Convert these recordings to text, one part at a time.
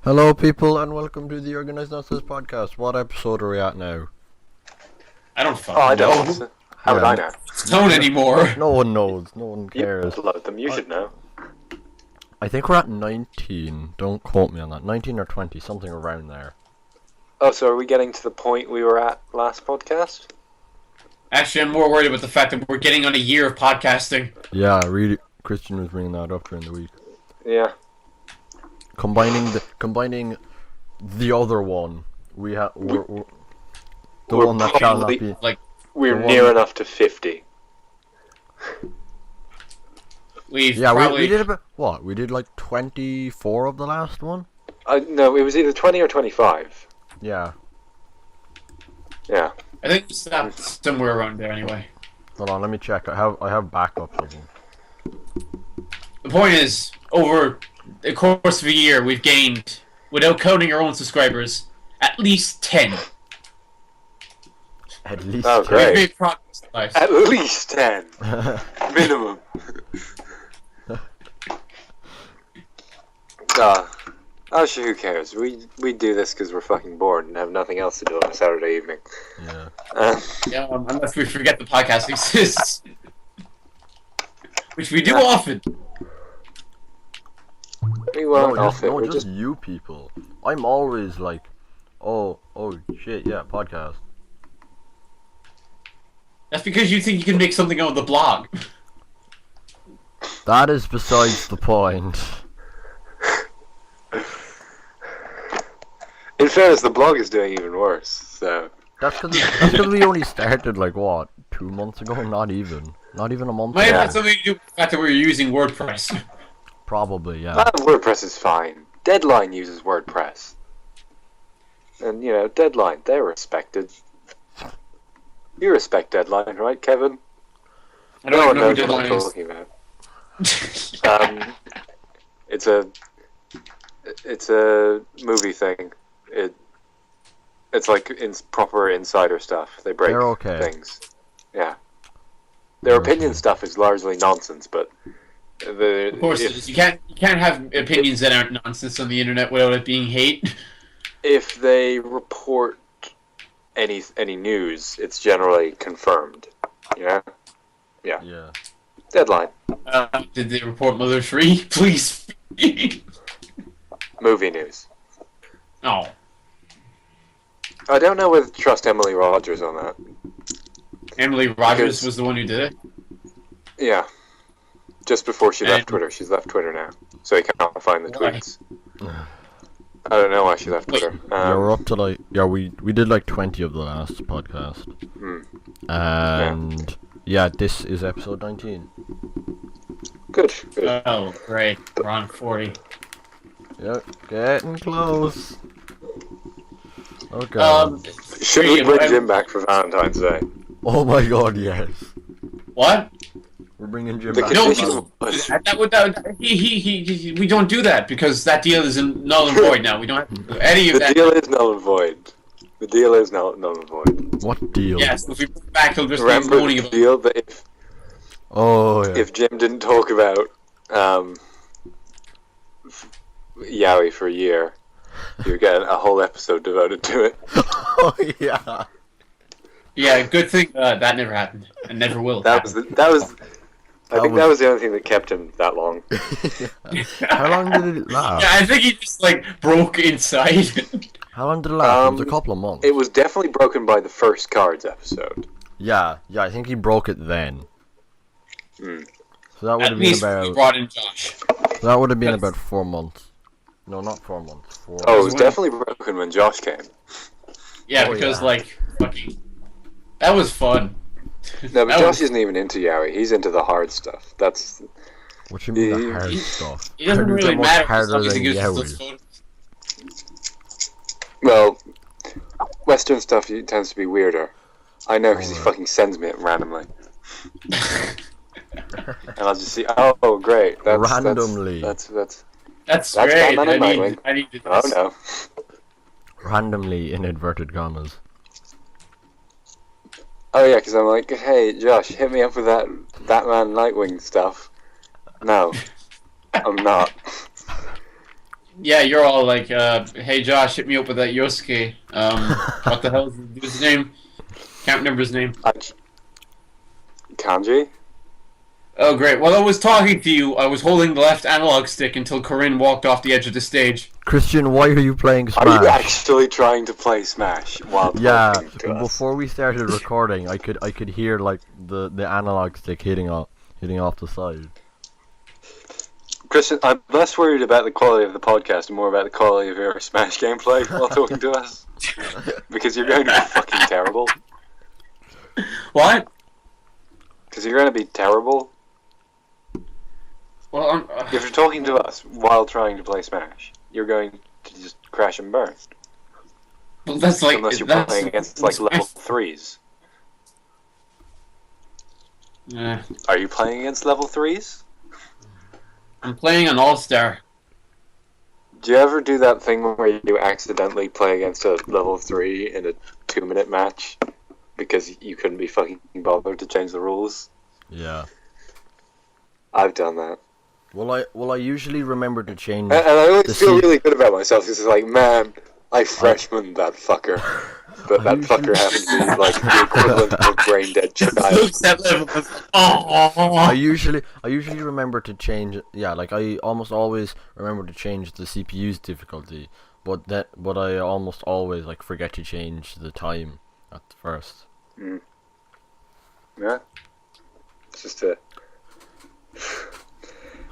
Hello, people, and welcome to the Organised podcast. What episode are we at now? I don't fucking I know. don't. How would I know? Don't anymore. No one knows. No one You cares. upload them. You should know. I think we're at 19. Don't quote me on that. 19 or 20, something around there. Oh, so are we getting to the point we were at last podcast? Actually, I'm more worried about the fact that we're getting on a year of podcasting. Yeah, really. Christian was bringing that up during the week. Yeah. Combining the other one, we're the we're one that shall not probably- be. Like, We're The near one- enough to 50. we've Yeah, probably... we did about what? We did like 24 of the last one. No, it was either 20 or 25. Yeah. Yeah. I think we stopped somewhere around there anyway. Hold on, let me check. I have backups of them. The point is, over the course of a year, we've gained, without counting our own subscribers, at least 10. At least. Oh, We've great. made progress in life. At least 10. Minimum. Sure, who cares? We do this because we're fucking bored and have nothing else to do on a Saturday evening. Yeah. Yeah, unless we forget the podcast exists. Which we do often. We won't No, off it. We're just you people. I'm always like, oh shit, yeah, podcast. That's because you think you can make something out of the blog. That is besides the point. In fairness, the blog is doing even worse. So That's because we only started like what, 2 months ago? Not even a month Might ago. have something to do with the fact that we're using WordPress. Probably, yeah. WordPress is fine. Deadline uses WordPress, and you know Deadline, they're respected. You respect Deadline, right, Kevin? I don't even know who knows what Deadline I'm is. talking about. It's a movie thing. It's like proper insider stuff. They break They're okay. things. Yeah. Their opinion stuff is largely nonsense, but Of course, it is. You can't have opinions that aren't nonsense on the internet without it being hate. if they report any news, it's generally confirmed. Yeah. Yeah. Deadline. Did they report Mother 3? Please. Movie news. Oh. I don't know whether to trust Emily Rogers on that. Emily Rogers Because- was the one who did it? Yeah. Just before she left And- Twitter. She's left Twitter now. So you can't find the Why? tweets. I don't know why she left Wait. Twitter. Yeah, we're up to like we did like 20 of the last podcast, and yeah, this is episode 19. Good. Oh, great. We're on 40. Yep, getting close. Okay. Should we bring Jim back for Valentine's Day? Oh my God, yes. What? We're bringing Jim The back. No, condition we don't do that because that deal is null and void now. We don't have to do any of The that. deal is null and void. The deal is null and void. What deal? Yes, if we bring it back, he'll just be Remember moaning the about deal that Oh yeah. if Jim didn't talk about Yowie for a year, you're getting a whole episode devoted to it. Oh yeah. Yeah, good thing that never happened and never will. That was I think that was the only thing that kept him that long. How long did it last? Yeah, I think he just like broke inside. How long did it last? It was a couple of months. It was definitely broken by the first Cards episode. Yeah, I think he broke it then. Mm. So that would At have been least we about. brought in Josh. That would have been That's- about 4 months. No, not 4 months. 4. Oh, it was when- definitely broken when Josh came. Yeah, Oh, because yeah. like fucking, that was fun. No, but That Josh was- isn't even into Yowie. He's into the hard stuff. That's What you mean He- the hard he- stuff? It doesn't How do you really get much matter. harder As long as he than gives us those Yowie? photos. well, Western stuff tends to be weirder. I know because he Alright. fucking sends me it randomly, and I'll just see. Oh, great! That's Randomly. That's That's That's great. Batman and Nightwing. I need this. oh no. Randomly in inverted commas. Oh yeah, because I'm like, hey Josh, hit me up with that Batman Nightwing stuff. No, I'm not. Yeah, you're all like, hey Josh, hit me up with that Yosuke. What the hell is his name? Can't remember his name. Kanji? Oh, great. While I was talking to you, I was holding the left analog stick until Corinne walked off the edge of the stage. Christian, why are you playing Smash? Are you actually trying to play Smash while Yeah, talking to us? before we started recording, I could hear like the analog stick hitting off the side. Christian, I'm less worried about the quality of the podcast and more about the quality of your Smash gameplay while talking to us. Because you're going to be fucking terrible. What? Because you're going to be terrible. Well, If you're talking to us while trying to play Smash, you're going to just crash and burn. well, that's like Unless you're that's, playing against like level 3s. Are you playing against level 3s? I'm playing an all-star. Do you ever do that thing where you accidentally play against a level 3 in a 2-minute match? Because you couldn't be fucking bothered to change the rules? Yeah. I've done that. Well, I usually remember to change. And I always feel C- really good about myself. It's like, man, I freshman that fucker. But that fucker happened to be like the equivalent of a brain dead child. That level was, oh. I usually remember to change. Yeah, like I almost always remember to change the CPU's difficulty, but I almost always like forget to change the time at first. Yeah. It's just a...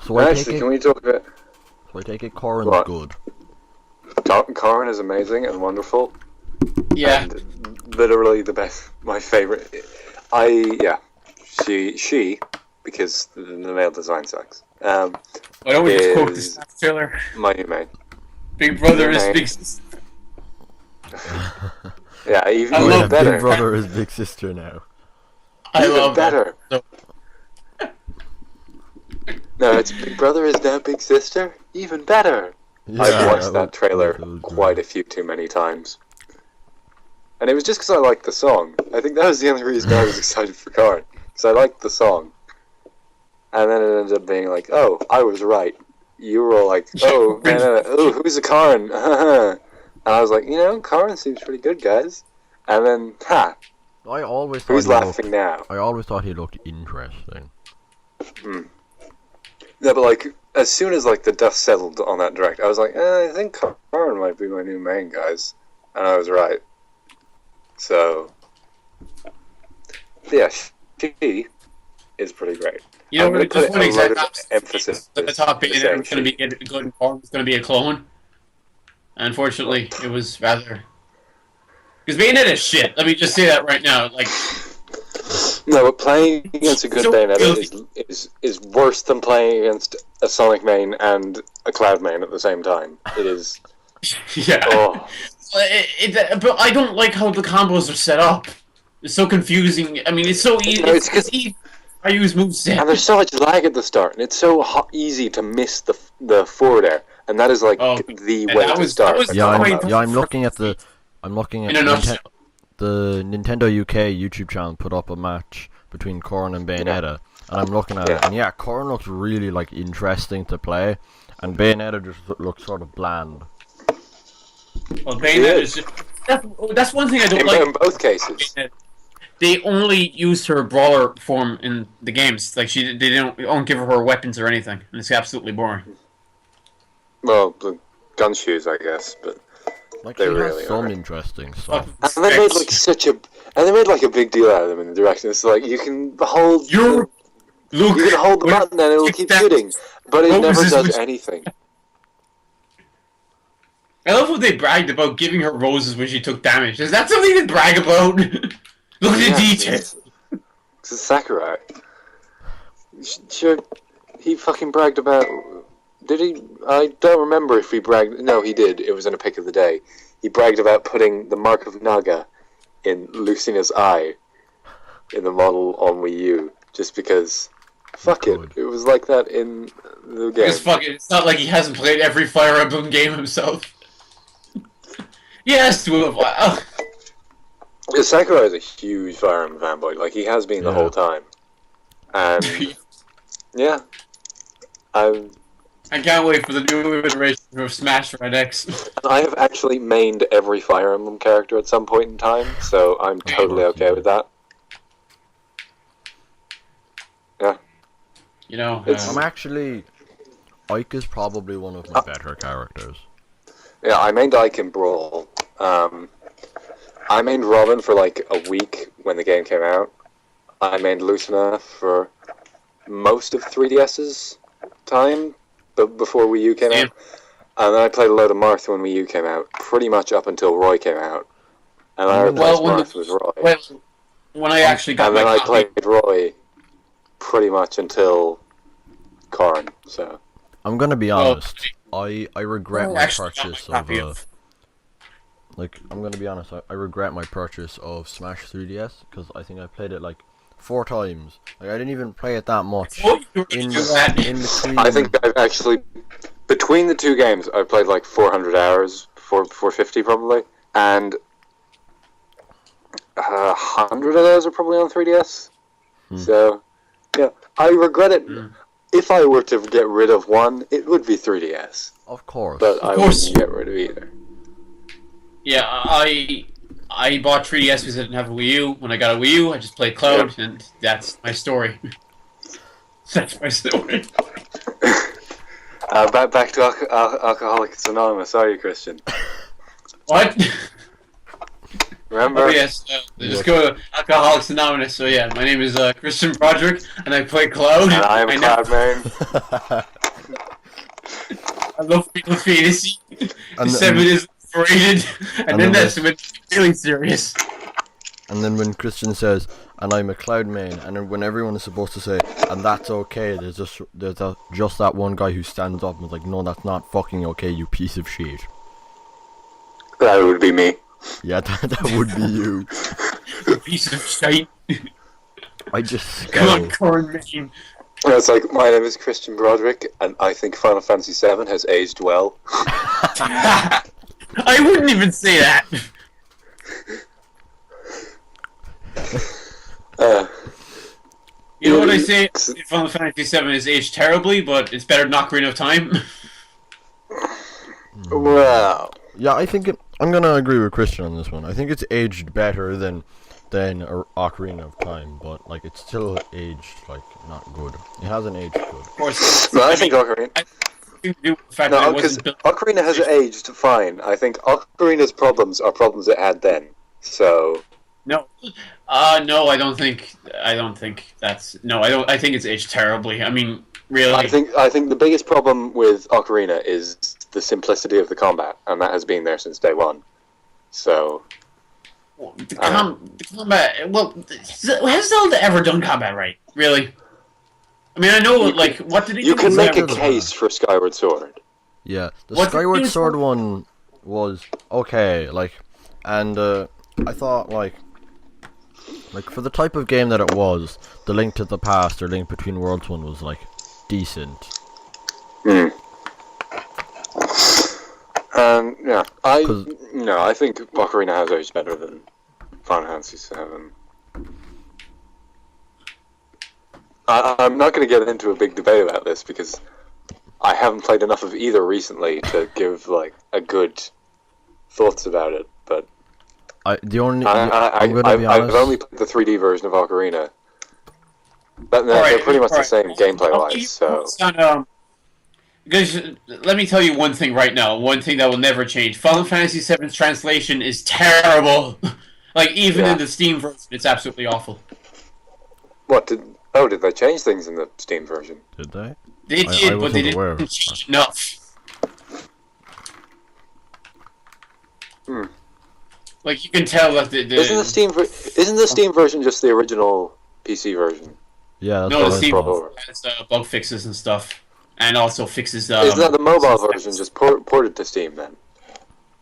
So I take Actually, it. can we talk about... So I take it. Corin's What? good. Corin is amazing and wonderful. Yeah. And literally the best, my favorite. She, because the male design sucks. I always just quote Is this trailer. my new main. Big brother is Main. big sister. Yeah, even I Oh, love yeah, better. Big Brother is Big Sister now. I Even love better. that. No, it's Big Brother is now Big Sister. Even better. Yeah, I've watched that trailer that was quite a few too many times. And it was just because I liked the song. I think that was the only reason I was excited for Corin. Because I liked the song. And then it ended up being like, oh, I was right. You were all like, oh, oh, who's a Corin? And I was like, Corin seems pretty good, guys. And then, I always thought who's he looked, laughing now? I always thought he looked interesting. No, but like, as soon as like the dust settled on that direct, I was like, I think Corin might be my new main, guys. And I was right. So, yeah, she is pretty great. You know, I'm what? gonna Just put one a exact lot of opposite. emphasis At the top, to Bayonetta saying was going to be good and Corin was going to be a clone. Unfortunately, it was rather... Because Bayonetta is shit. Let me just say that right now. Like, No, but playing against a good So Bayonetta is worse than playing against a Sonic main and a Cloud main at the same time. It is. yeah. Oh, But I don't like how the combos are set up. It's so confusing. I mean, it's so easy. No, it's 'cause- easy. I use moveset. and there's so much lag at the start, and it's so easy to miss the forward air, and that is like the and way that to was- start. that was a Yeah, combo. I'm looking at the the Nintendo UK YouTube channel put up a match between Corin and Bayonetta, and I'm looking at it, and yeah, Corin looks really like interesting to play, and Bayonetta just looks sort of bland. Well, Bayonetta is just... That's one thing I don't like. In both cases. They only used her brawler form in the games. Like they don't give her weapons or anything, and it's absolutely boring. Well, the gun shoes, I guess, but Like They she really has some are. interesting stuff. and they made like a big deal out of them in the direction. It's like you can hold You're Luke. you can hold the what- button and it will keep shooting, but it What never was this does which- anything. I love how they bragged about giving her roses when she took damage. Is that something to brag about? Look at the details. It's a Sakurai. Sure, he fucking bragged about. Did he? I don't remember if he bragged. No, he did. It was in a pick of the day. He bragged about putting the mark of Naga in Lucina's eye in the model on Wii U, just because. Fuck it. Good. It was like that in the game. Because fuck it, it's not like he hasn't played every Fire Emblem game himself. Yes, to have. Wow. Yeah, Sakurai is a huge Fire Emblem fanboy. Like he has been the Yeah. whole time. And yeah, I can't wait for the new iteration of Smash for X. And I have actually mained every Fire Emblem character at some point in time, so I'm totally course you okay do. with that. You know, It's- I'm actually... Ike is probably one of my better characters. Yeah, I mained Ike in Brawl. I mained Robin for like a week when the game came out. I mained Lucina for most of 3DS's time, but before Wii U came out. And then I played a load of Marth when Wii U came out, pretty much up until Roy came out. And I replaced Marth with Roy. When I actually got And then my I copy, played Roy pretty much until Karn, so... I'm gonna be Well, honest. I regret my actually got my purchase copy of like, I'm gonna be honest. I regret my purchase of Smash 3DS because I think I played it like 4 times. Like I didn't even play it that much. Oh, you were In gonna do that. in between. I think I've actually... Between the two games, I've played like 400 hours, 450 probably, and 100 of those are probably on 3DS. So, yeah, I regret it. If I were to get rid of one, it would be 3DS. Of course. But I course. wouldn't get rid of either. Yeah, I bought 3DS because I didn't have a Wii U. When I got a Wii U, I just played Cloud, and that's my story. That's my story. Back to Alcoholics Anonymous, are you, Christian? What? Remember? Oh yes, just go to Alcoholics Anonymous. So yeah, my name is Christian Broderick, and I play Cloud. And I am Cloud Main. I love Final Fantasy. And 7 is rated, and then then that's when it's really serious. And then when Christian says, "And I'm a Cloud main," and then when everyone is supposed to say, "And that's okay," there's just that one guy who stands up and is like, "No, that's not fucking okay, you piece of shit." That would be me. Yeah, that would be you. Piece of shite. I just Come on, scowl. corn man. And it's like, my name is Christian Broderick, and I think Final Fantasy VII has aged well. I wouldn't even say that. You know what I say? Final Fantasy VII is aged terribly, but it's better than Ocarina of Time. Wow. Yeah, I think I'm gonna agree with Christian on this one. I think it's aged better than Ocarina of Time, but like it's still aged like not good. It hasn't aged good. Of course. No, I think Ocarina... The fact that No, it because wasn't built. Ocarina has aged fine. I think Ocarina's problems are problems it had then. So... No, no, I don't think that's no. I think it's aged terribly. I mean, really. I think the biggest problem with Ocarina is the simplicity of the combat, and that has been there since day one. So... The combat. Well, has Zelda ever done combat right? Really? I mean, I know, like, what did he do? You can with make a Zelda? case for Skyward Sword. Yeah, the What's it Skyward used Sword for? one was okay, like, and I thought like for the type of game that it was, the Link to the Past or Link Between Worlds one was like decent. Yeah, I 'Cause- think Ocarina has aged better than Final Fantasy VII. I'm not going to get into a big debate about this because I haven't played enough of either recently to give like a good thoughts about it. But I'm gonna be I've honest. only played the 3D version of Ocarina. But they're Alright, pretty much the alright. same gameplay I'll give you wise. So thoughts on, because let me tell you one thing right now. One thing that will never change. Final Fantasy VII's translation is terrible. Like even Yeah. in the Steam version, it's absolutely awful. did they change things in the Steam version? Did they? They I did, but they wasn't aware. didn't change enough. Like you can tell that the Isn't the Steam version just the original PC version? Yeah, that's no, what the I Steam thought. has bug fixes and stuff, and also fixes. Isn't that the mobile version just ported to Steam then?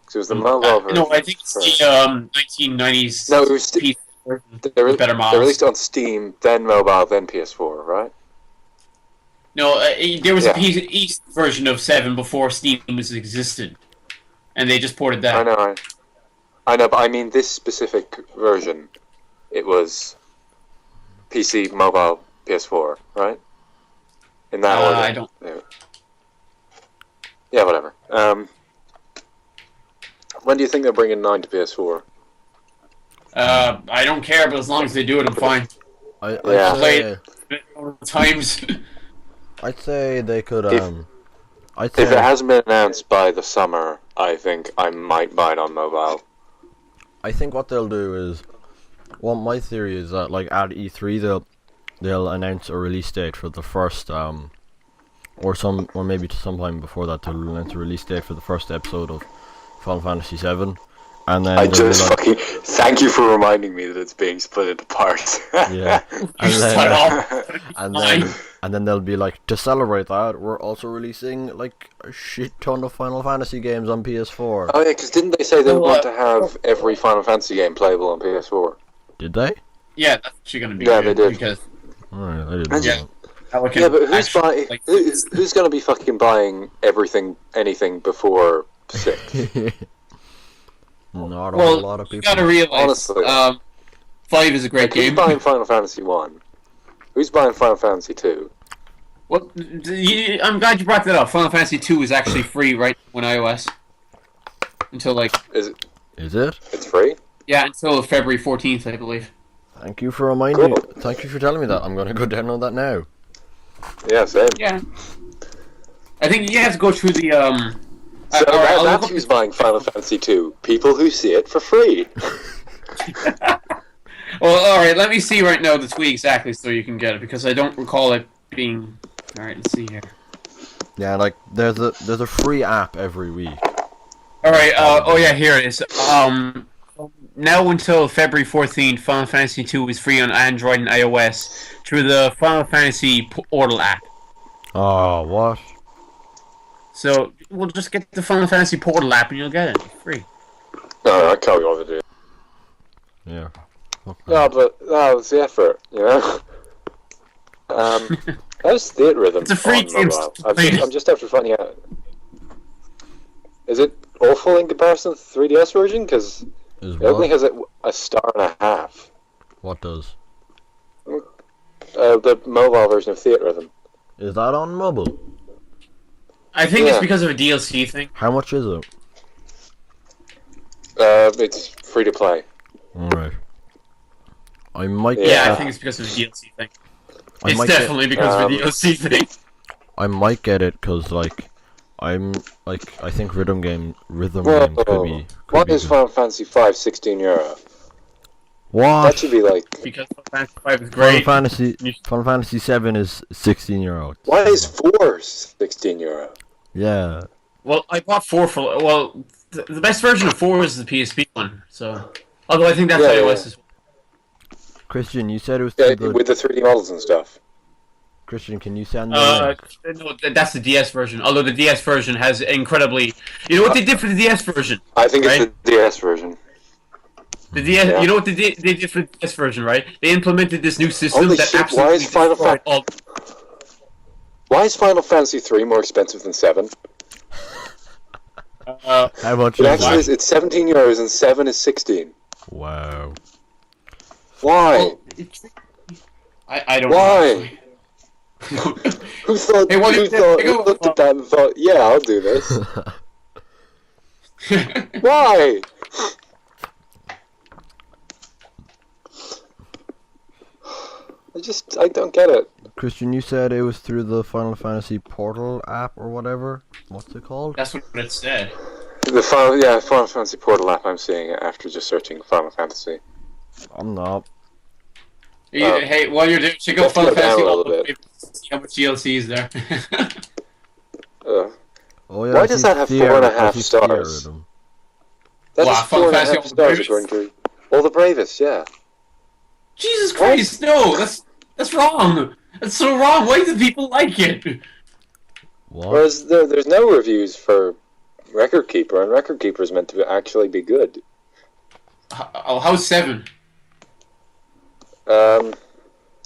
Because it was the mobile version. No, I think it's first. the 1990s. No, it was PC version They with better they models. released it on Steam, then mobile, then PS4, right? No, there was Yeah. a PC version of 7 before Steam was existed, and they just ported that. I know, but I mean this specific version. It was PC, mobile, PS4, right? In that order. I don't. Yeah. Yeah, whatever. When do you think they're bringing 9 to PS4? I don't care, but as long as they do it, I'm fine. I'd Yeah. say Times. I'd say they could I'd If it say hasn't been announced by the summer, I think I might buy it on mobile. I think what they'll do is, well, my theory is that like at E3 they'll announce a release date for the first or maybe sometime before that they'll announce a release date for the first episode of Final Fantasy VII, and then I they'll be just like, fucking thank you for reminding me that it's being split into parts. yeah, and Start then off. and then they'll be like, to celebrate that, we're also releasing like a shit ton of Final Fantasy games on PS4. Oh yeah, because didn't they say they Well, want to have every Final Fantasy game playable on PS4? Did they? Yeah, that's actually going to be Yeah, good they did. because Alright, I didn't And know yeah. Alec Yeah, but who's actually, buying? Who's going to be fucking buying anything before 6? that. Not a well, whole lot of you people. got to realize, Honestly. 5 is a great Like, who's game. buying Final Fantasy 1? Who's buying Final Fantasy 2? Well, I'm glad you brought that up. Final Fantasy 2 is actually free right on iOS until like Is it? Is it? It's free? until February 14th, I believe. Thank you for reminding. Cool. Thank you for telling me that. I'm gonna go download that now. Yeah, same. Yeah, I think you have to go through the So all right, I'll that's look up who's buying Final Fantasy 2. People who see it for free. Well, all right. Let me see right now the tweet exactly so you can get it because I don't recall it being. All right, let's see here. Yeah, like there's a free app every week. All right. Oh yeah, here it is. Now until February 14th, Final Fantasy 2 is free on Android and iOS through the Final Fantasy Portal app. Oh, what? So we'll just get the Final Fantasy Portal app and you'll get it free. No, I can't be bothered to do it. Yeah. Okay. No, but that was the effort, you know? How's Theatre Rhythm It's a free on game. mobile? I'm just after finding out. Is it awful in comparison to the 3DS version? Because Is it only what? has a star and a half. What does? The mobile version of Theatre Rhythm. Is that on mobile? I think it's Yeah. because of a DLC thing. How much is it? It's free to play. Alright. I might Yeah. get Yeah, I that. think it's because of a DLC thing. I It's might get- definitely because of a DLC thing. I might get it because like I'm like I think rhythm games Whoa, could be. Why Could be is good. Final Fantasy 5 €16? What? That should be like. Because Final Fantasy 5 is Final great. Fantasy Final Fantasy 7 is €16. Why is 4 €16? Yeah. Well, I bought 4 for. Well, the best version of 4 is the PSP one. So, although I think that's Yeah, iOS yeah. as well. Christian, you said it was Yeah, through the with the 3D models and stuff. Christian, can you send the link? No, that's the DS version. Although the DS version has incredibly. You know what they did for the DS version? I think it's Right? the DS version. The DS. Yeah. You know what they did for the DS version, right? They implemented this new system Holy that shit, absolutely why is Final destroyed all. Why is Final Fantasy 3 more expensive than 7? How much It is actually it? is. It's €17 and 7 is 16. Wow. Why? I don't Why? know. Who thought? Hey, what who is that? thought? Pick Who up- looked at that and thought, "Yeah, I'll do this." Why? I don't get it. Christian, you said it was through the Final Fantasy Portal app or whatever. What's it called? That's what it said. Final Fantasy Portal app. I'm seeing it after just searching Final Fantasy. I'm not. Hey, while you're doing, check out Let's Final go down Fantasy. a little Ultimate, bit. see how much DLC is there. Oh yeah. Why I does see that have Fear- 4.5 I see Fear stars? Rhythm. That Wow, is Final Fantasy 4.5 All the stars Bravest? according to all the bravest. Yeah. Jesus Christ, no, that's wrong. That's so wrong. Why do people like it? What? Whereas there's no reviews for Record Keeper, and Record Keeper is meant to actually be good. Oh, how's 7? No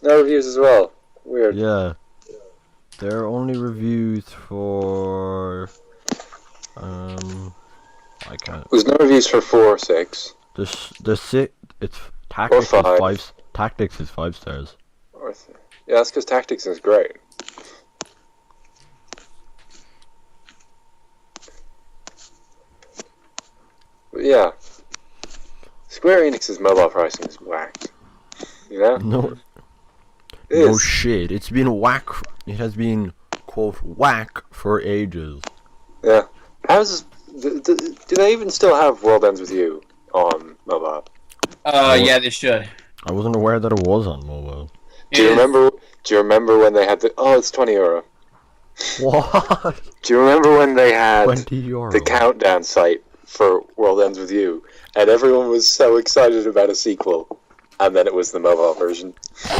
reviews as well. Weird. Yeah. There are only reviews for I can't. There's no reviews for 4 or 6. The six. It's Tactics is 5. 5. Tactics is 5 stars. Yeah, that's because Tactics is great. yeah. Square Enix's mobile pricing is whacked. You know? No, It no is. shit. It's been whack. It has been quote whack for ages. Yeah. How's do they even still have World Ends With You on mobile? Yeah, they should. I wasn't aware that it was on mobile. Do you remember? Do you remember when they had the? Oh, it's €20. What? Do you remember when they had €20. the countdown site for World Ends With You, and everyone was so excited about a sequel, and then it was the mobile version.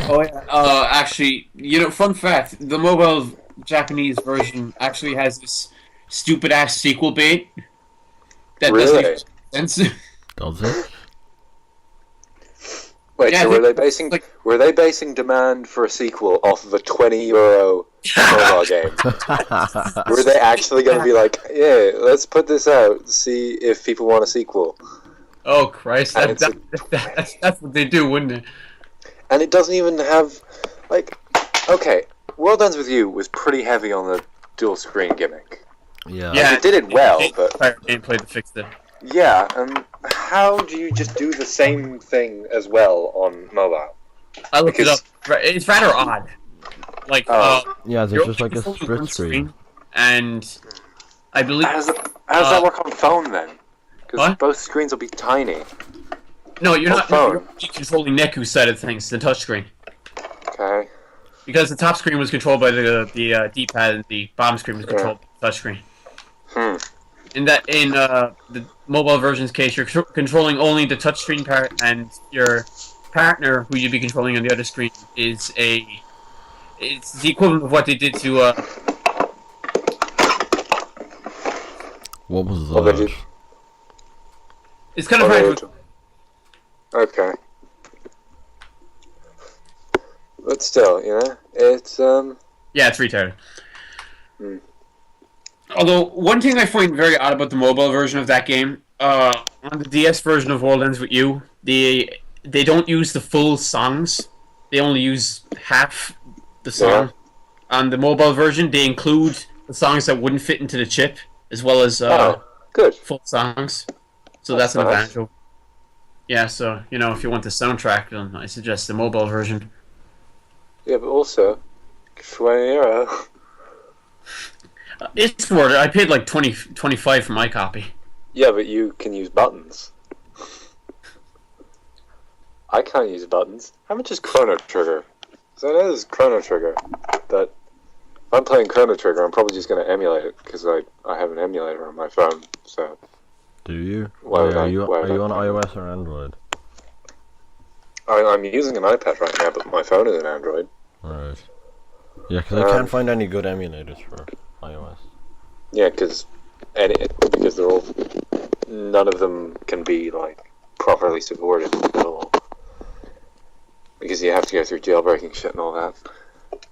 Oh yeah. Actually, fun fact: the mobile Japanese version actually has this stupid ass sequel bait that Really? doesn't make sense. Does it? Wait, Yeah, so I think were they basing demand for a sequel off of a €20 mobile game? Were they actually going to be like, yeah, let's put this out, see if people want a sequel? Oh Christ! And That's what they do, wouldn't it? And it doesn't even have, like, okay, World Ends With You was pretty heavy on the dual screen gimmick. Yeah. Yeah. It did it well, but Gameplay to fix it. yeah, and how do you just do the same thing as well on mobile? I looked Because- it up. It's rather odd. Like, Oh. Yeah, you're there's just like a only split one screen. and I believe How does that work on phone then? Because What? both screens will be tiny. no, you're on not. phone. You're only controlling Neku's side of things, the touchscreen, Okay. because the top screen was controlled by the D-pad and the bottom screen was controlled by the touchscreen. In the mobile version's case, you're controlling only the touchscreen part, and your partner, who you'd be controlling on the other screen, it's the equivalent of what they did to What was What they that? did- it's kind of hard to Okay. But still, it's yeah, it's retarded. Hmm. Although one thing I find very odd about the mobile version of that game, on the DS version of World Ends With You, they don't use the full songs. They only use half the song. On the mobile version, they include the songs that wouldn't fit into the chip, as well as good. full songs. So That's that's an nice. advantage. Yeah, so if you want the soundtrack, then I suggest the mobile version. Yeah, but also €20. It's worth it. I paid like 25 for my copy. Yeah, but you can use buttons. I can't use buttons. How much is Chrono Trigger? Because I know there's Chrono Trigger. That if I'm playing Chrono Trigger, I'm probably just going to emulate it because I have an emulator on my phone. So Do you? Why would are I- you why would are you I- on iOS or Android? I'm using an iPad right now, but my phone is an Android. Right. Yeah, because I can't find any good emulators for iOS. Yeah, because they're all, none of them can be like properly supported at all. Because you have to go through jailbreaking shit and all that.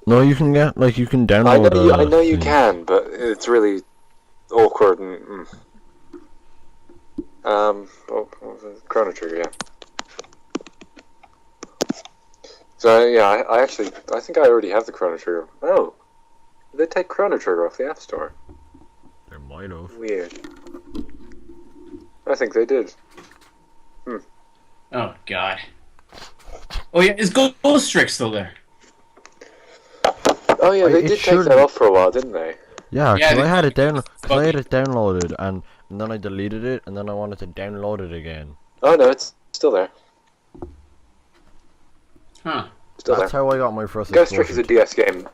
No, you can download. I know you thing. can, but it's really awkward and. Chrono Trigger, yeah. So yeah, I think I already have the Chrono Trigger. Oh, did they take Chrono Trigger off the App Store? They might have. Weird. I think they did. Oh God. Oh yeah, is Ghost Trick still there? Oh yeah, they It did take should- that off for a while, didn't they? Yeah, Yeah, because they- I had it down. Cause I had buggy. it downloaded, and then I deleted it, and then I wanted to download it again. Oh no, it's still there. Huh. Still That's there. how I got my first. Ghost Trick is a exposure DS game. to-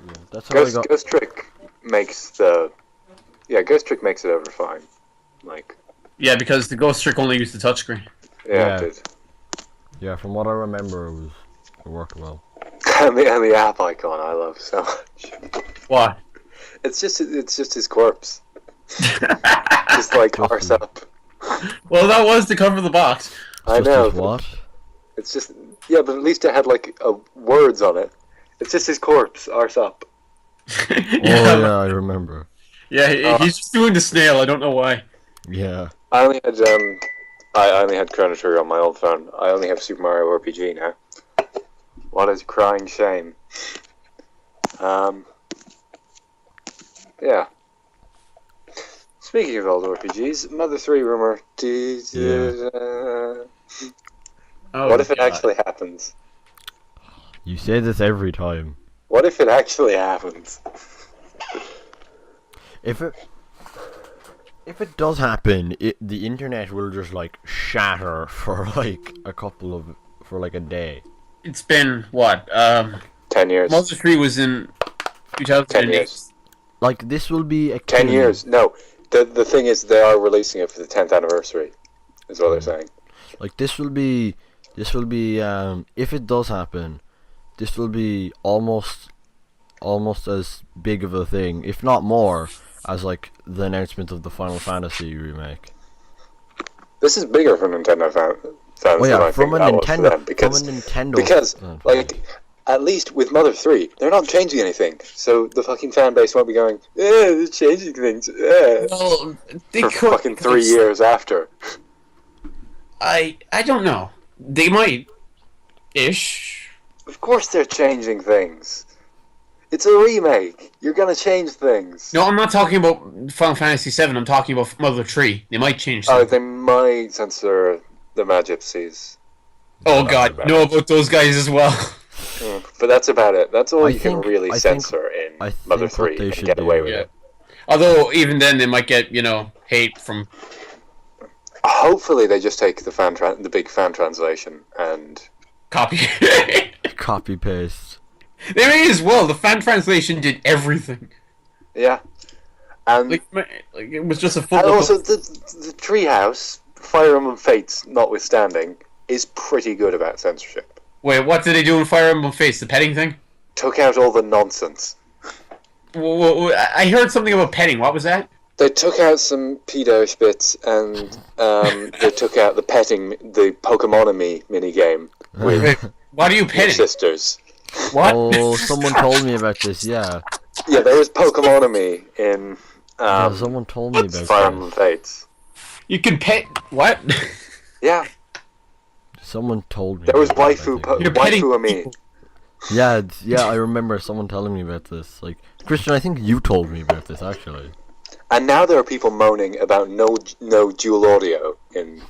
Yeah, that's how I got. Ghost Trick makes Ghost Trick makes it over fine. Like, Yeah, because the Ghost Trick only used the touchscreen. yeah, Yeah. it did. Yeah, from what I remember, it worked well. And the app icon I love so much. What? It's just his corpse. Just like arse up. Well, that was the cover of the box. I Just know. as what? It's just but at least it had like words on it. It's just his corpse, arse up. Oh yeah, I remember. Yeah, he's just doing the snail. I don't know why. Yeah. I only had Chrono Trigger on my old phone. I only have Super Mario RPG now. What a crying shame. Yeah. Speaking of old RPGs, Mother 3 rumor. Oh, What if it God. actually happens? You say this every time. What if it actually happens? If it does happen, the internet will just like shatter for like a day. It's been what? 10 years. Mother 3 was in 10 2008. years. Like this will be a 10 years. No. The thing is, they are releasing it for the 10th anniversary, is what they're saying. Like this will be if it does happen, this will be almost as big of a thing, if not more, as like the announcement of the Final Fantasy remake. This is bigger for Nintendo fans Oh yeah, than I from think a that was for Nintendo, them, because from a Nintendo. because like at least with Mother 3, they're not changing anything, so the fucking fan base won't be going, they're changing things. Well, they For could. fucking 3 years after. I don't know. They might. Ish. Of course they're changing things. It's a remake. You're gonna change things. No, I'm not talking about Final Fantasy VII. I'm talking about Mother 3. They might change Oh, something. they might censor the Magypsies. Oh God, know about those guys as well. But that's about it. That's all I you can think- really I censor think in Mother what 3 they and should get do- away with Yeah. it. Although even then they might get hate from. Hopefully they just take the big fan translation and Copy. Copy paste. They may as well. The fan translation did everything. yeah. And Like it was just a and football. also the Treehouse, Fire Emblem Fates notwithstanding, is pretty good about censorship. Wait, what did they do in Fire Emblem Fates? The petting thing? Took out all the nonsense. I heard something about petting. What was that? They took out some pedo bits and they took out the Pokemonomy minigame with Wait, what are you your petting? sisters. What? Oh, someone told me about this. Yeah, Yeah, there was Pokemonomy in yeah, someone told me about Fire this. Emblem Fates. You can pet what? Yeah, Someone told me. there was about it, I waifu think. You're petting waifu me. people. Yeah, I remember someone telling me about this. Like, Christian, I think you told me about this actually. And now there are people moaning about no dual audio in.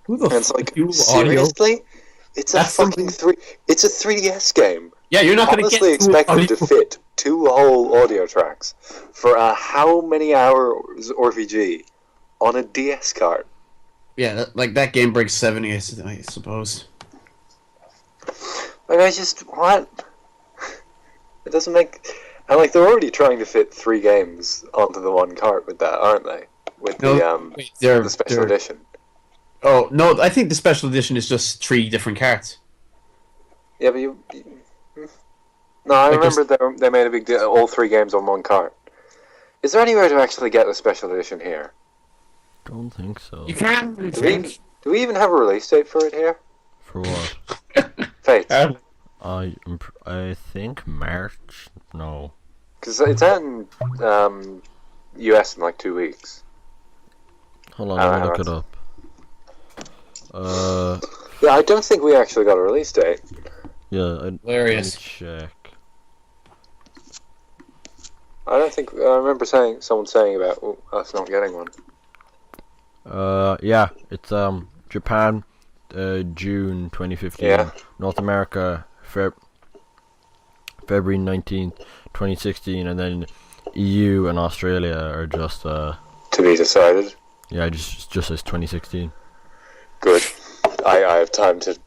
Who the And it's fuck like, dual audio? seriously? It's a That's fucking It's a 3DS game. Yeah, you're not gonna Honestly, get dual expect them audio. to fit 2 whole audio tracks for a how many hours RPG on a DS card? Yeah, that game breaks 70, I suppose. Like, what? It doesn't make. And like, they're already trying to fit 3 games onto the one cart with that, aren't they? With No, the they're- the special they're- edition. Oh no, I think the special edition is just 3 different cards. Yeah, but No, I Like, remember they made a big deal. All 3 games on one cart. Is there any way to actually get the special edition here? Don't think so. You can. Do we even have a release date for it here? For what? Fates. I think March. No. Because it's out in US in like 2 weeks. Hold on, let me Alright, look it up. Yeah, I don't think we actually got a release date. Yeah, let me Hilarious. check. I don't think. I remember someone saying about us not getting one. Yeah, it's Japan, June 2015. Yeah. North America, February 19th, 2016, and then EU and Australia are just To be decided. yeah, just says 2016. Good. I have time to.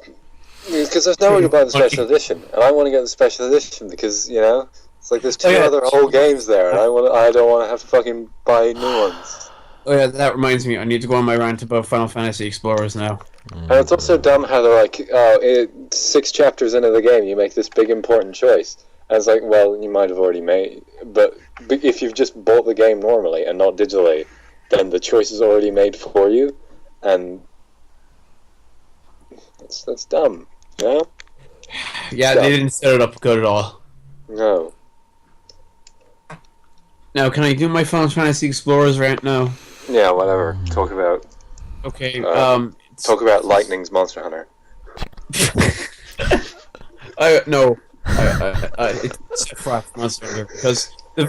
Because there's no way to buy the special edition, and I want to get the special edition because it's like there's 2 yeah. other whole games there, and I don't want to have to fucking buy new ones. Oh yeah, that reminds me. I need to go on my rant about Final Fantasy Explorers now. And it's also dumb how they're like, 6 chapters into the game, you make this big important choice. And it's like, well, you might have already made, but if you've just bought the game normally and not digitally, then the choice is already made for you, and that's dumb. Yeah, Yeah. they didn't set it up good at all. No. Now, can I do my Final Fantasy Explorers rant now? Yeah, whatever. Talk about Okay. talk about Lightning's Monster Hunter. No. It's Sephiroth Monster Hunter because the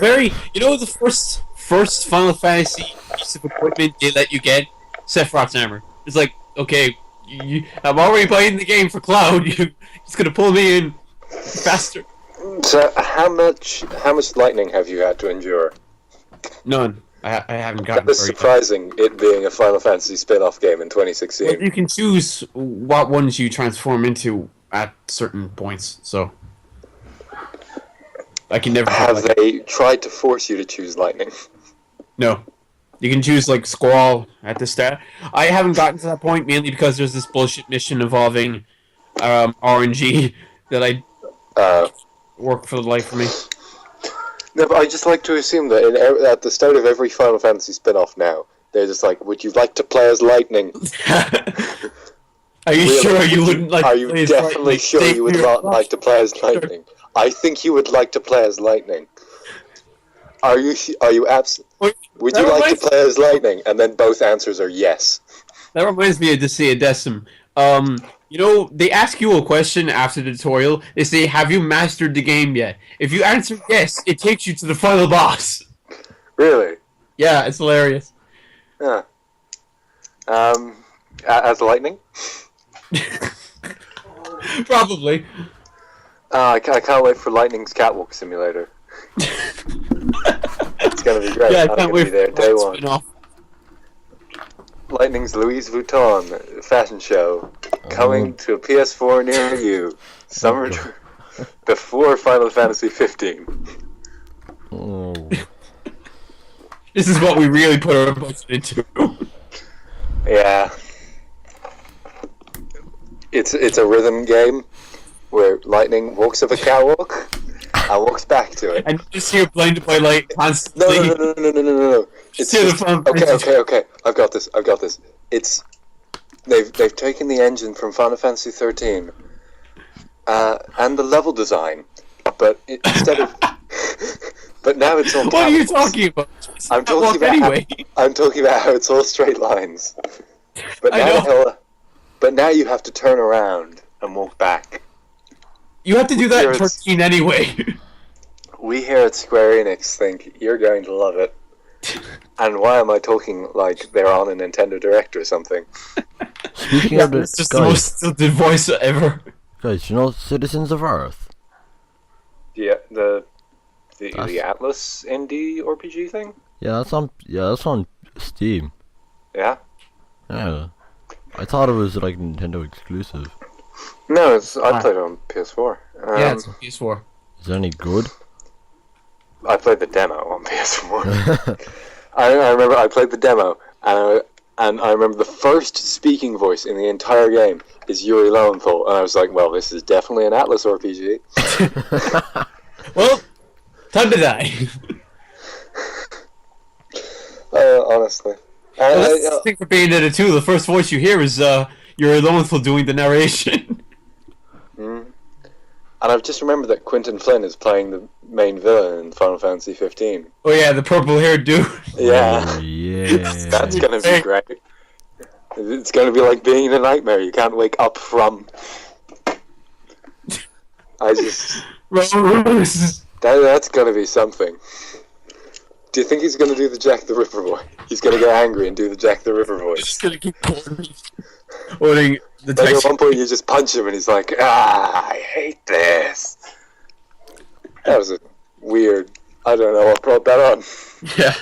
first Final Fantasy piece of equipment they let you get, Sephiroth's hammer. It's like, okay, I'm already playing the game for Cloud. You're just gonna pull me in faster. So how much lightning have you had to endure? None. I haven't gotten. That is surprising, it being a Final Fantasy spin-off game in 2016. Well, you can choose what ones you transform into at certain points, so I can never. Have they tried to force you to choose lightning? No. You can choose, like, Squall at the start. I haven't gotten to that point, mainly because there's this bullshit mission involving RNG that I work for the life of me. No, but I just like to assume that at the start of every Final Fantasy spin-off now, they're just like, would you like to play as lightning? Are you Really? sure you wouldn't like Are to you play as definitely lightning? sure you would not like to play as lightning? I think you would like to play as lightning. Are you absent? Would you like to play as lightning? And then both answers are yes. That reminds me of Desea Decim. You know, they ask you a question after the tutorial. They say, have you mastered the game yet? If you answer yes, it takes you to the final boss. Really? Yeah, it's hilarious. Yeah. As lightning? Probably. I can't wait for Lightning's Catwalk Simulator. It's gonna be great. Yeah, I I'm can't gonna wait be there for day that one. spin-off. Lightning's Louis Vuitton fashion show coming to a PS4 near you. Summer before Final Fantasy 15. Oh. This is what we really put our budget into. Yeah. It's a rhythm game where Lightning walks up a catwalk and walks back to it. And you just hear blinded by light constantly. No. It's just, okay. I've got this. It's they've taken the engine from Final Fantasy 13 and the level design, but instead of but now it's all. What are you talking about? I'm talking about how it's all straight lines. But now you have to turn around and walk back. You have to do that in 13 anyway. We here at Square Enix think you're going to love it. And why am I talking like they're on a Nintendo Direct or something? Speaking of it's just the most stilted voice ever. Guys, you know Citizens of Earth? Yeah, the Atlas indie RPG thing? Yeah, that's on Steam. Yeah? Yeah. I thought it was like Nintendo exclusive. No, I played it on PS4. Yeah, it's on PS4. Is it any good? I played the demo on PS4. I remember I played the demo, and I remember the first speaking voice in the entire game is Yuri Lowenthal, and I was like, well, this is definitely an Atlas RPG. Well, time to die. Honestly. Well, that's the thing for Bayonetta 2. The first voice you hear is Yuri Lowenthal doing the narration. And I've just remembered that Quentin Flynn is playing the main villain in Final Fantasy 15. Oh yeah, the purple-haired dude. Yeah. Oh, yeah. That's gonna be great. It's gonna be like being in a nightmare. You can't wake up from. That's gonna be something. Do you think he's gonna do the Jack the Ripper voice? He's gonna get angry and do the Jack the Ripper voice. Just gonna keep holding the Like at one point you just punch him and he's like, I hate this. That was a weird. I don't know what brought that on. Yeah.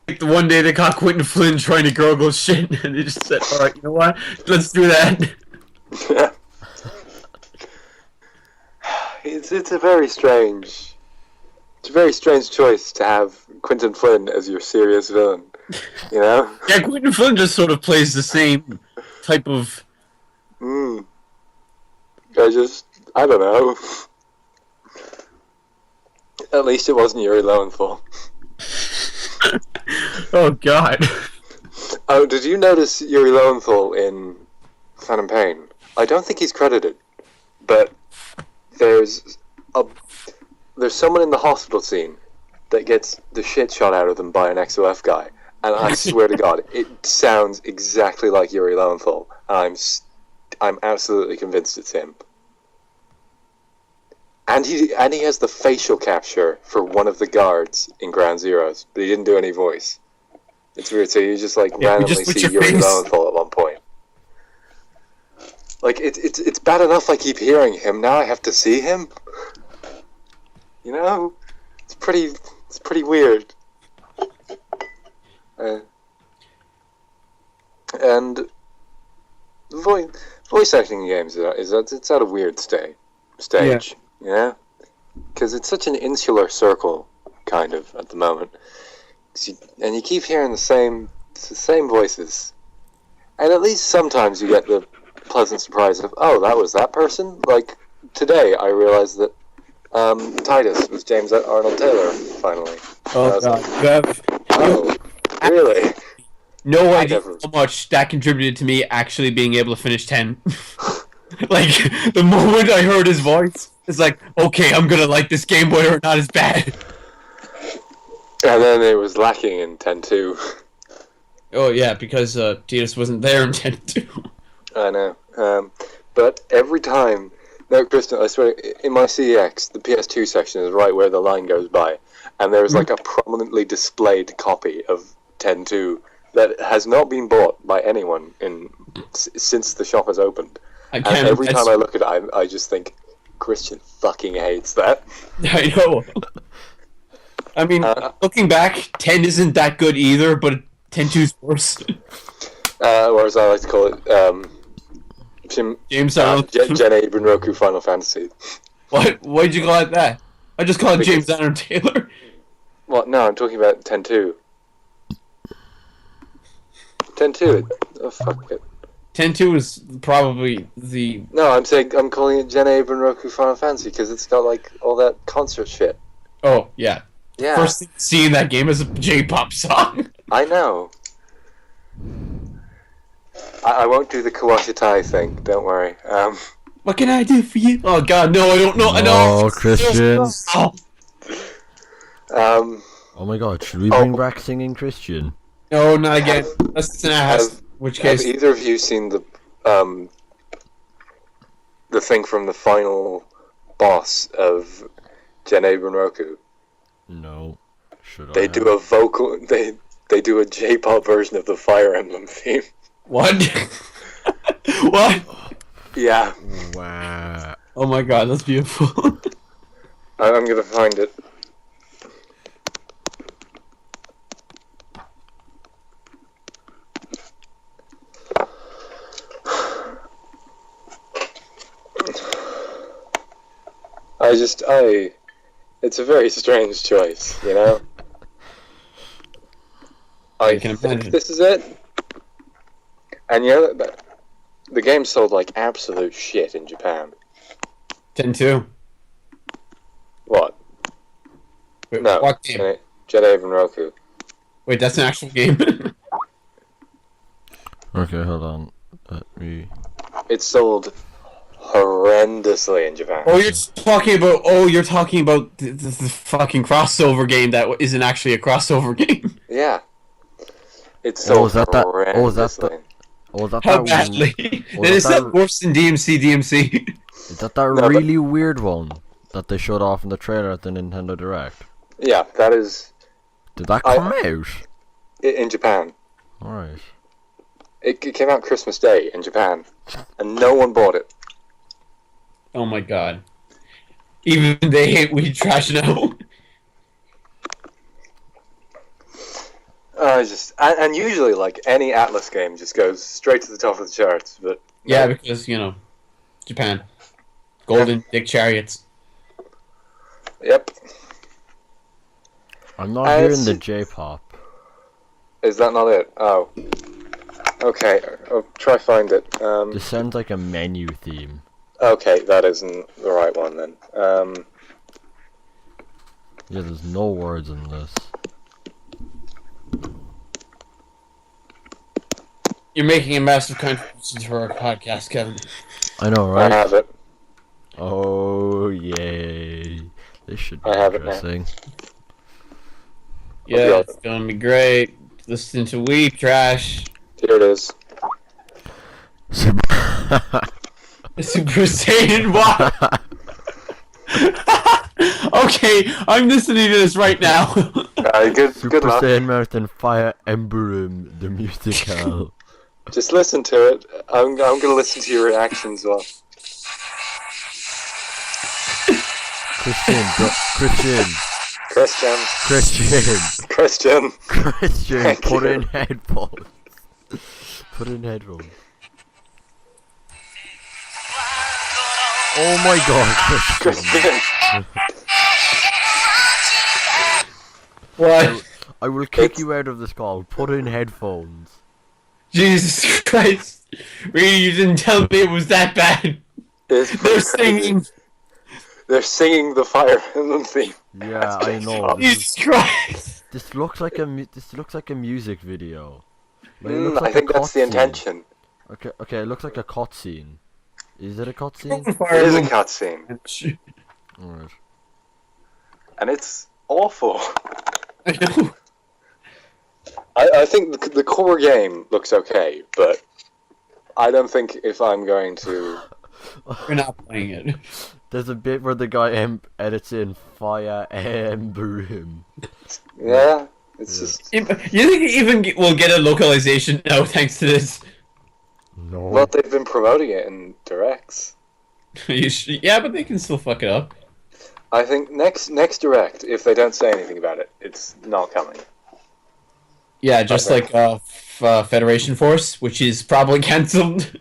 Like the one day they caught Quentin Flynn trying to gargle shit, and they just said, "All right, you know what? Let's do that." Yeah. It's a very strange. It's a very strange choice to have Quentin Flynn as your serious villain. You know? Yeah, Quentin Flynn just sort of plays the same type of. I don't know. At least it wasn't Yuri Lowenthal. Oh God. Oh, did you notice Yuri Lowenthal in Phantom Pain? I don't think he's credited, but there's someone in the hospital scene that gets the shit shot out of them by an XOF guy, and I swear to God, it sounds exactly like Yuri Lowenthal, and I'm absolutely convinced it's him. And he has the facial capture for one of the guards in Ground Zeroes, but he didn't do any voice. It's weird. So you just like randomly just see Yuri Lowenthal at one point. Like it's bad enough I keep hearing him. Now I have to see him. You know, it's pretty weird. And voice acting in games it's at a weird stage. Yeah, because it's such an insular circle, kind of at the moment. And you keep hearing the same voices, and at least sometimes you get the pleasant surprise of, oh, that was that person. Like today, I realized that Titus was James Arnold Taylor finally. Oh God! Oh, really? No idea how much that contributed to me actually being able to finish 10. Like, the moment I heard his voice, it's like, okay, I'm gonna like this game whether or not it's bad. And then it was lacking in 10-2. Oh, yeah, because Titus wasn't there in 10-2. I know. But every time... No, Kristen, I swear, in my CEX, the PS2 section is right where the line goes by. And there is like a prominently displayed copy of 10-2 that has not been bought by anyone since the shop has opened. And every time I look at it, I just think, Christian fucking hates that. I know. I mean, looking back, 10 isn't that good either, but 10-2's worse. Or as I like to call it, James Gen 8 Bunroku Final Fantasy. What? Why'd you call it that? I just call it James Arnold Taylor. Well, no, I'm talking about 10-2. 10-2. Oh, fuck it. 10-2 is probably the... No, I'm calling it Gen 8 Bunroku Final Fantasy because it's got, like, all that concert shit. Oh, yeah. Yeah. First thing seeing that game is a J-pop song. I know. I won't do the Kawashitai thing, don't worry. What can I do for you? Oh god, no, I don't know. I know. Oh, Christian. Oh. Oh my god, should we bring back singing Christian? No, not again. That's an ass. Which case? Have either of you seen the thing from the final boss of Gen 8 Bunroku? No. Should they I? Do a vocal. They do a J-pop version of the Fire Emblem theme. What? What? Yeah. Wow. Oh my god, that's beautiful. I'm gonna find it. It's a very strange choice, you know? I can think imagine. this is it. And you know that the game sold like absolute shit in Japan. 10-2. What? Wait, No. what game? Gen 8 Bunroku. Wait, that's an actual game? Okay, hold on. Let me... It sold horrendously in Japan. Oh, you're talking about the fucking crossover game that isn't actually a crossover game. Yeah. It sold horrendously. How badly? Then is that worse than DMC? Is that really weird one that they showed off in the trailer at the Nintendo Direct? Yeah, that is... Did that come out? In Japan. Alright. It came out Christmas Day in Japan, and no one bought it. Oh my god. Even they hate weed trash now. And usually, like, any Atlas game just goes straight to the top of the charts, but... Yeah, because, you know, Japan. Golden Dick Chariots. Yep. I'm not hearing the J-pop. Is that not it? Oh. Okay, I'll try find it. This sounds like a menu theme. Okay, that isn't the right one then. Yeah, there's no words in this. You're making a massive contribution to our podcast, Kevin. I know, right? I have it. Oh, yay. This should be I have it now. interesting. Yeah, it's gonna be great. Listen to weed trash. Here it is. Super Saiyan what? Okay, I'm listening to this right now. Good Super luck. Saiyan Mountain Fire Emblem, the musical. Just listen to it. I'm gonna listen to your reactions. Well, Christian, Thank put you. in headphones. Put in headphones. Oh my god, Christian. What? I will kick you out of this call. Put in headphones. Jesus Christ. Really, you didn't tell me it was that bad. It's They're pretty singing. crazy. They're singing the Fire Emblem theme. Yeah, That's I crazy. know. Jesus Christ. This looks like a music video. Like, it looks I like think a that's the cutscene. intention. Okay, it looks like a cutscene. Is it a cutscene? It is a cutscene, Alright. and it's awful. I know. I think the core game looks okay, but I don't think if I'm going to. We're not playing it. There's a bit where the guy edits in Fire Emblem. Yeah, it's Yeah. just. You think it even will get a localization now thanks to this? No. Well, they've been promoting it in directs. Yeah, but they can still fuck it up. I think next direct, if they don't say anything about it, it's not coming. Yeah, just Okay. like Federation Force, which is probably cancelled.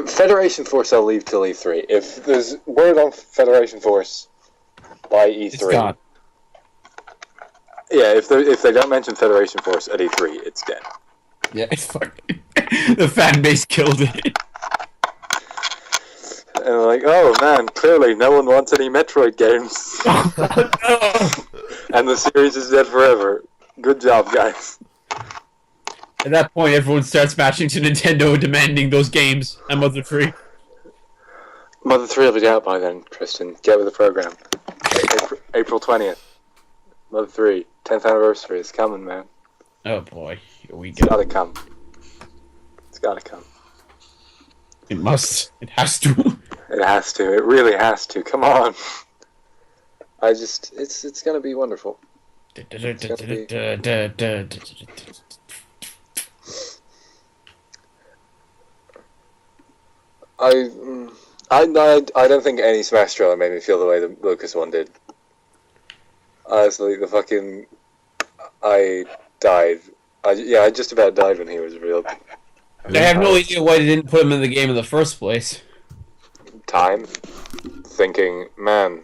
Federation Force, I'll leave till E3. If there's word on Federation Force by E3, It's gone. yeah. If they don't mention Federation Force at E3, it's dead. Yeah, it's fucking. The fan base killed it. And they're like, oh man, clearly no one wants any Metroid games, and the series is dead forever. Good job, guys. At that point, everyone starts matching to Nintendo demanding those games. And Mother 3. Mother 3 will be out by then, Christian. Get with the program. April 20th. Mother 3. 10th anniversary is coming, man. Oh boy, here we It's go. gotta come. It's gotta come. It must. It has to. It has to. It really has to. Come on. It's gonna be wonderful. I don't think any Smash trailer made me feel the way the Lucas one did. Honestly, I died. I just about died when he was revealed. I have no idea why they didn't put him in the game in the first place. Time. Thinking, man,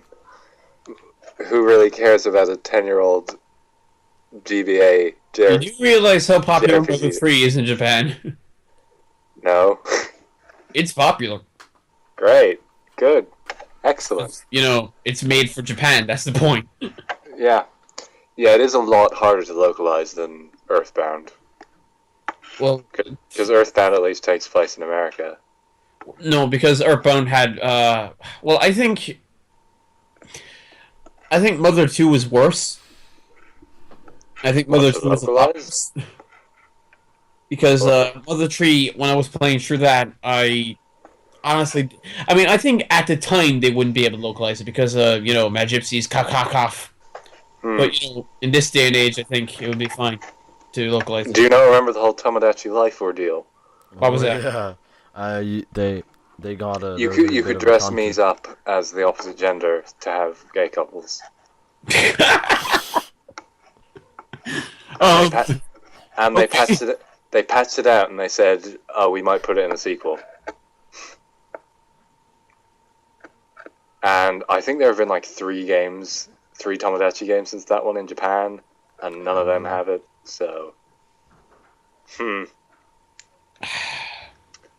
who really cares about a 10-year-old GBA? Did you realize how popular JRPG. Mother 3 is in Japan? No. It's popular. Great. Good. Excellent. You know, it's made for Japan, that's the point. Yeah. Yeah, it is a lot harder to localize than Earthbound. Well, Because Earthbound at least takes place in America. no, because Earthbound had, well, I think Mother 2 was worse. I think Mother 2 was a lot worse. Because, Mother 3, when I was playing through that, I think at the time they wouldn't be able to localize it because, you know, Mad Gypsies, cough. But, you know, in this day and age, I think it would be fine to localize it. Do you not remember the whole Tomodachi Life ordeal? What was that? Yeah. They got a. You could dress Mies up as the opposite gender to have gay couples. And they patched it. They patched it out and they said, "Oh, we might put it in a sequel." And I think there have been like 3 Tomodachi games since that one in Japan, and none of them have it. So, No,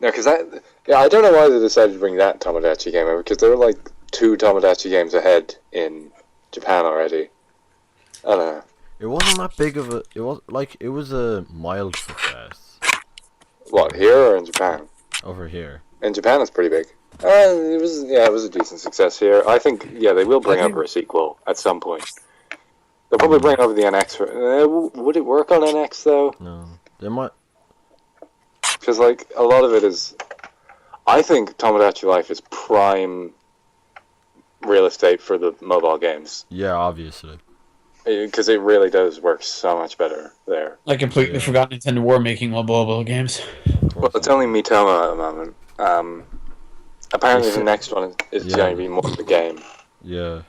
because I don't know why they decided to bring that Tomodachi game over, because there were like 2 Tomodachi games ahead in Japan already. I don't know. It wasn't that big of a. It was a mild success What, here or in Japan? over here. In Japan, it's pretty big. It was a decent success here. I think, they will bring over a sequel at some point. They'll probably bring over the NX. Would it work on NX though? No, they might. Because like a lot of it is, I think Tomodachi Life is prime real estate for the mobile games. Yeah, obviously. Because it really does work so much better there. I completely forgot Nintendo were making mobile games. Well, it's only Miitomo at the moment. Apparently the next one is going to be more of the game. Yeah.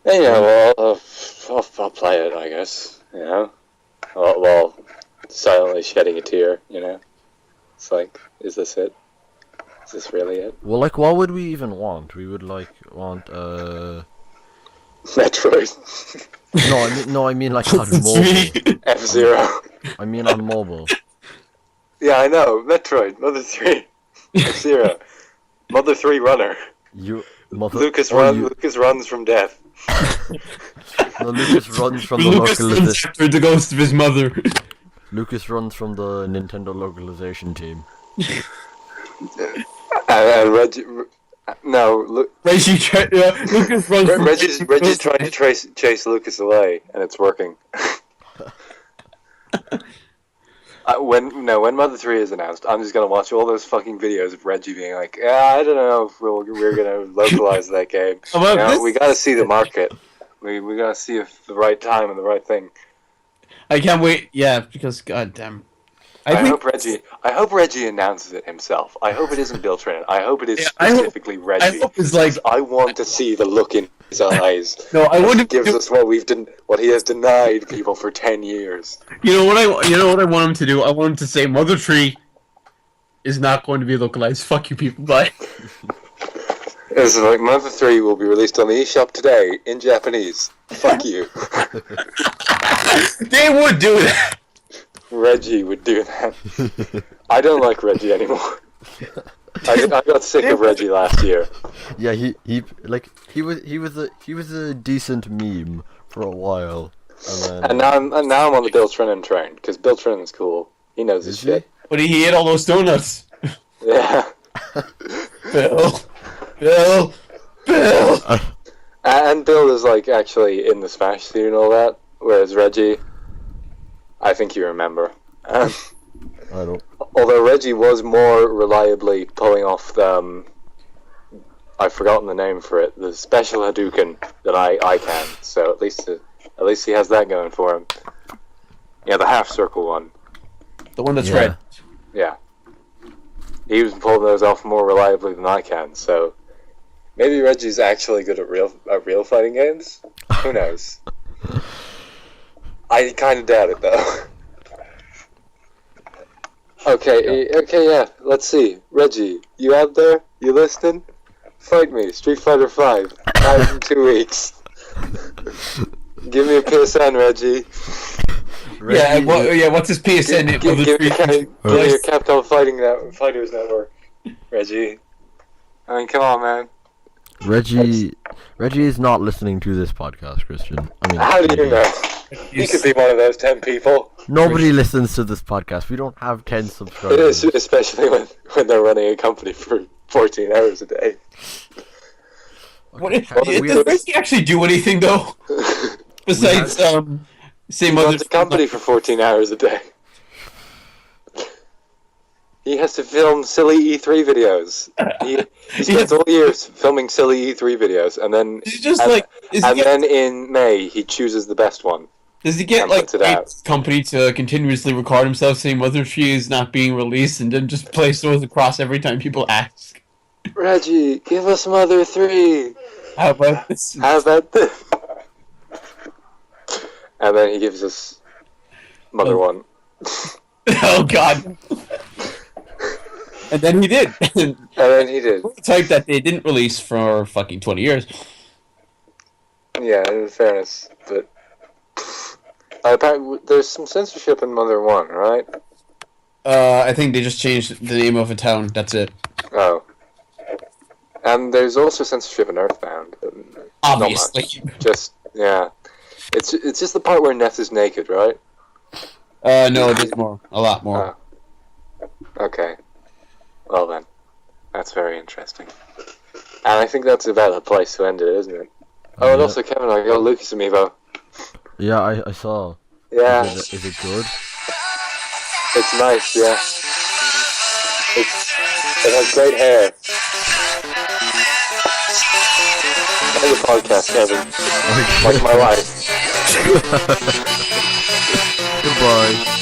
And, well, I'll play it, I guess. While silently shedding a tear. It's like, is this it? Is this really it? Well, like, what would we even want? We would want Metroid. I mean like on mobile. F-Zero. I mean on mobile. Yeah, I know. Metroid. Mother 3. F-Zero. Mother 3 Runner. Lucas runs from death. No, Lucas runs from the Lucas runs after the ghost of his mother. Lucas runs from the Nintendo localization team. And Reggie... No, Lucas runs from Reggie's trying to chase Lucas away, and it's working. When Mother 3 is announced, I'm just gonna watch all those fucking videos of Reggie being like, I don't know if we're gonna localize that game. We gotta see the market. We gotta see if the right time and the right thing. I can't wait. Yeah, because goddamn. I hope Reggie announces it himself. I hope it isn't Bill Trinnet. I hope it is specifically Reggie. I hope it's like I want to see the look in his eyes. No, I wouldn't. Gives us what he has denied people for 10 years. You know what I want him to do? I want him to say Mother Tree is not going to be localized. Fuck you people, bye. It's like Mother 3 will be released on the eShop today in Japanese. Fuck you. They would do that. Reggie would do that. I don't like Reggie anymore. I got sick of Reggie last year. Yeah, he was a decent meme for a while, and now I'm on the Bill Trinnet train because Bill Trinnet's cool. He knows his shit. But he ate all those donuts. Yeah. Bill. And Bill is like actually in the Smash scene and all that, whereas Reggie, I think you remember. I don't. Although Reggie was more reliably pulling off the, I've forgotten the name for it, the special Hadouken than I can. So at least he has that going for him. Yeah, the half circle one. The one that's red. Yeah. He was pulling those off more reliably than I can. So maybe Reggie's actually good at real fighting games. Who knows? I kind of doubt it though. Okay, yeah. Let's see. Reggie, you out there? You listening? Fight me. Street Fighter 5. Out in 2 weeks. Give me a PSN, Reggie. What's his PSN? Give me your Capcom Fighters Network, Reggie. I mean, come on, man. Reggie is not listening to this podcast, Christian. I mean, how do you know? He could be one of those 10 people. Nobody listens to this podcast. We don't have 10 subscribers. It is, especially when they're running a company for 14 hours a day. Does Reggie actually do anything though? Besides, he runs a company for 14 hours a day. He has to film silly E3 videos. He spends all years filming silly E3 videos, and then then in May he chooses the best one. Does he get like a company to continuously record himself saying Mother Tree is not being released, and then just play Swords Across every time people ask? Reggie, give us Mother 3. How about this? How about this? And then he gives us Mother 1. Oh God. And then he did. And then he did. Type that they didn't release for fucking 20 years. Yeah, in fairness, but apparently there's some censorship in Mother 1, right? I think they just changed the name of a town. That's it. Oh. And there's also censorship in Earthbound. Obviously. Just, yeah. It's just the part where Ness is naked, right? No, there's more. A lot more. Oh. Okay. Well then. That's very interesting. And I think that's about the place to end it, isn't it? Oh, and also, Kevin, I got Lucas Amiibo. Yeah, I saw. Yeah. Is it good? It's nice, yeah. It has great hair. End the podcast, Kevin. Like my life. Goodbye.